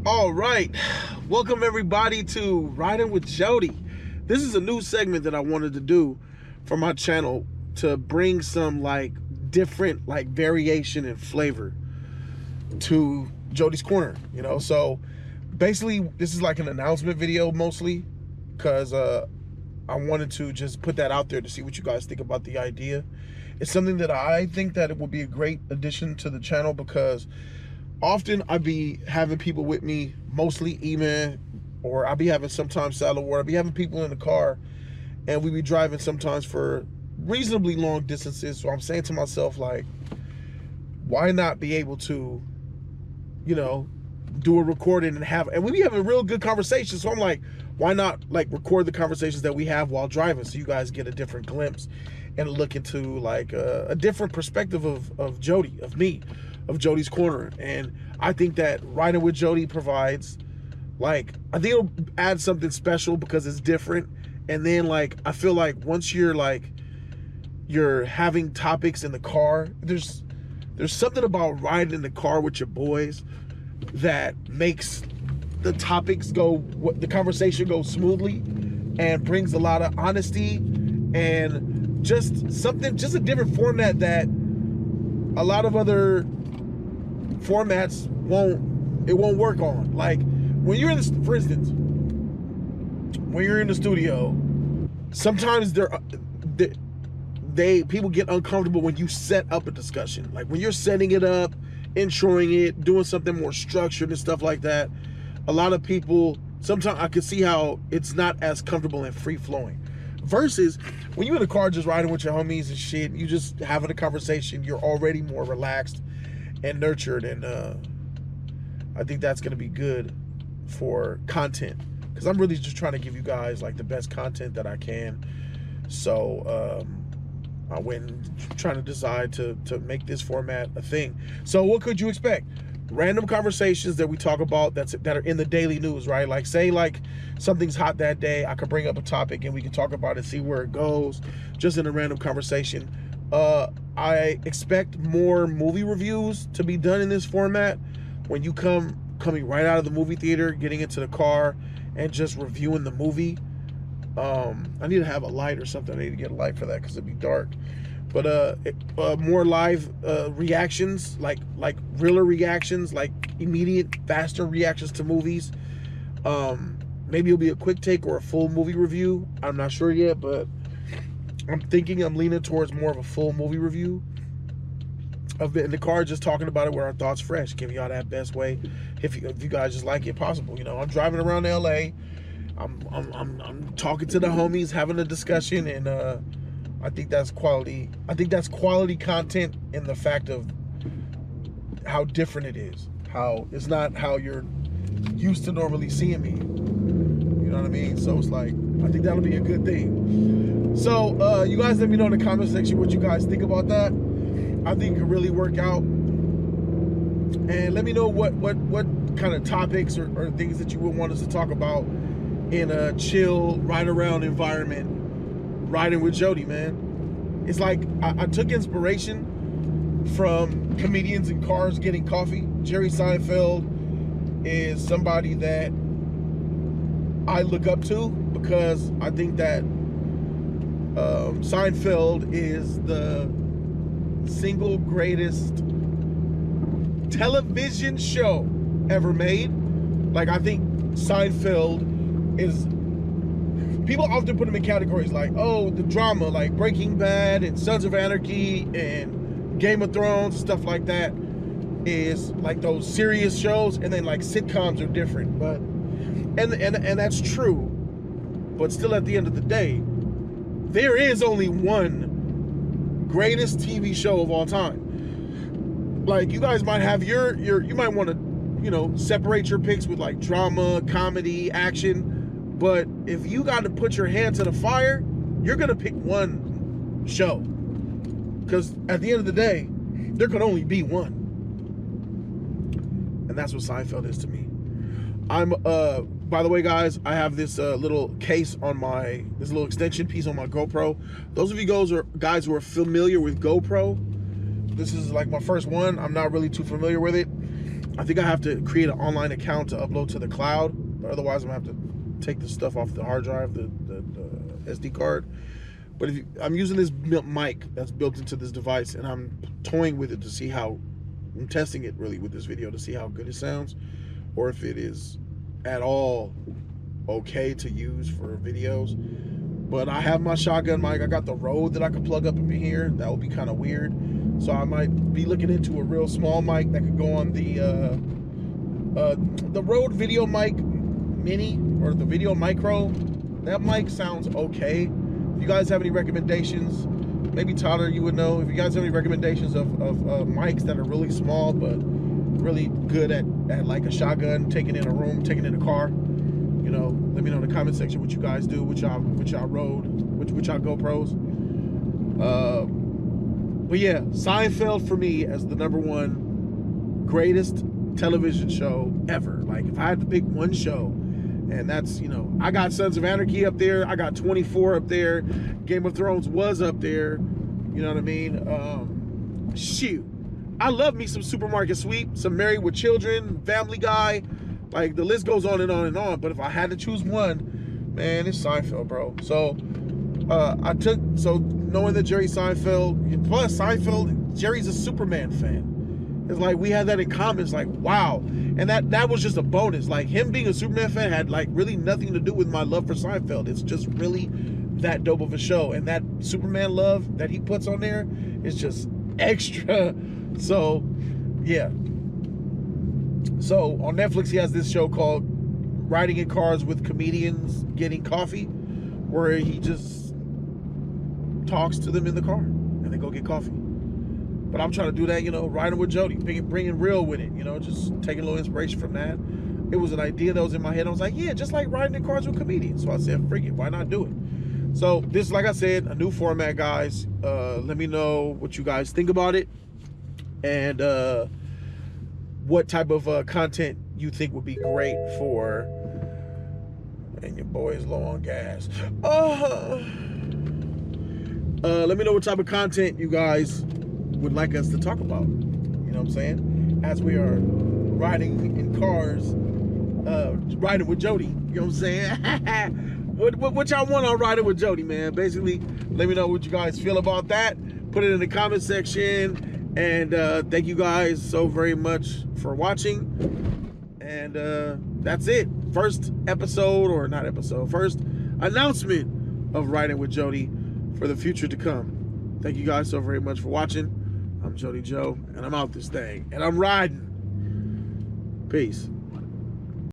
All right, welcome everybody to Ridin With Jody. This is a new segment that I wanted to do for my channel to bring some different variation and flavor to Jody's Corner, So basically this is like an announcement video mostly because I wanted to just put that out there to see what you guys think about the idea. It's something that I think that it would be a great addition to the channel because often I be having people with me, mostly E-Man, or I be having sometimes South La Brea. I be having people in the car, and we be driving sometimes for reasonably long distances. So I'm saying to myself, why not be able to, do a recording and we be having real good conversations. So I'm like, why not record the conversations that we have while driving, so you guys get a different glimpse and look into a different perspective of Jody, of me, of Jody's Corner. And I think that Ridin With Jody provides, I think it'll add something special because it's different. And then I feel like once you're having topics in the car, there's something about riding in the car with your boys that makes the topics the conversation go smoothly and brings a lot of honesty and just a different format that a lot of other formats won't work on. When you're for instance, when you're in the studio, sometimes people get uncomfortable when you set up a discussion. When you're setting it up, introing it, doing something more structured and stuff like that, a lot of people, sometimes I can see how it's not as comfortable and free-flowing. Versus when you're in the car just riding with your homies and shit, you just having a conversation, you're already more relaxed and nurtured, and I think that's going to be good for content because I'm really just trying to give you guys the best content that I can. So I went and trying to decide to make this format a thing. So what could you expect? Random conversations that we talk about that are in the daily news, right? Say something's hot that day, I could bring up a topic and we can talk about it, see where it goes, just in a random conversation. I expect more movie reviews to be done in this format. When you coming right out of the movie theater, getting into the car and just reviewing the movie. I need to have a light or something. I need to get a light for that because it'd be dark. But more live reactions, realer reactions, immediate, faster reactions to movies. Maybe it'll be a quick take or a full movie review. I'm not sure yet, but I'm leaning towards more of a full movie review of it in the car, just talking about it with our thoughts fresh, giving y'all that best way, if you guys just like it possible. I'm driving around LA. I'm talking to the homies, having a discussion, and I think that's quality. I think that's quality content in the fact of how different it is. How it's not how you're used to normally seeing me. You know what I mean? So it's I think that'll be a good thing. So you guys let me know in the comment section what you guys think about that. I think it could really work out. And let me know what kind of topics or things that you would want us to talk about in a chill, ride around environment, riding with Jody, man. It's I took inspiration from comedians in cars getting coffee. Jerry Seinfeld is somebody that I look up to because I think that Seinfeld is the single greatest television show ever made. I think Seinfeld is, people often put him in categories the drama, Breaking Bad and Sons of Anarchy and Game of Thrones, stuff like that is those serious shows, and then sitcoms are different, but and that's true, but still at the end of the day, there is only one greatest TV show of all time. You guys might have you might want to separate your picks with drama, comedy, action. But if you got to put your hand to the fire, you're going to pick one show. Because at the end of the day, there could only be one. And that's what Seinfeld is to me. By the way, guys, I have this little case on this little extension piece on my GoPro. Those of you guys who are familiar with GoPro, this is my first one. I'm not really too familiar with it. I think I have to create an online account to upload to the cloud, but otherwise I'm gonna have to take the stuff off the hard drive, the SD card. But I'm using this mic that's built into this device, and I'm toying with it to see how, I'm testing it really with this video to see how good it sounds, or if it is at all okay to use for videos. But I have my shotgun mic. I got the Rode that I could plug up in here. That would be kind of weird. So I might be looking into a real small mic that could go on the Rode Video Mic Mini or the Video Micro. That mic sounds okay. If you guys have any recommendations, maybe Tyler, you would know. If you guys have any recommendations of mics that are really small but really good at like a shotgun, taking in a room, taking in a car, you know, let me know in the comment section what you guys do, which y'all Rode, which y'all GoPros. But yeah, Seinfeld for me as the #1 greatest television show ever. Like, if I had to pick one show, and that's, you know, I got Sons of Anarchy up there, I got 24 up there, Game of Thrones was up there, you know what I mean? Shoot, I love me some Supermarket Sweep, some Married with Children, Family Guy, like the list goes on and on and on. But if I had to choose one, man, it's Seinfeld, bro. So knowing that Jerry Seinfeld, plus Seinfeld, Jerry's a Superman fan. It's like we had that in common. It's like, wow. And that was just a bonus. Like, him being a Superman fan had like really nothing to do with my love for Seinfeld. It's just really that dope of a show. And that Superman love that he puts on there is just extra. So, yeah. So on Netflix, he has this show called Riding in Cars with Comedians Getting Coffee, where he just talks to them in the car and they go get coffee. But I'm trying to do that, you know, Riding with Jody, bringing real with it, you know, just taking a little inspiration from that. It was an idea that was in my head. I was like, yeah, just like riding in cars with comedians. So I said, freak it, why not do it? So this, like I said, a new format, guys. Let me know what you guys think about it, and what type of content you think would be great for. And your boy is low on gas. Let me know what type of content you guys would like us to talk about. You know what I'm saying? As we are riding in cars, riding with Jody. You know what I'm saying? What y'all want on Riding with Jody, man? Basically, let me know what you guys feel about that. Put it in the comment section. And thank you guys so very much for watching. And that's it. First announcement of Riding with Jody for the future to come. Thank you guys so very much for watching. I'm Jody Joe, and I'm out this thing, and I'm riding. Peace.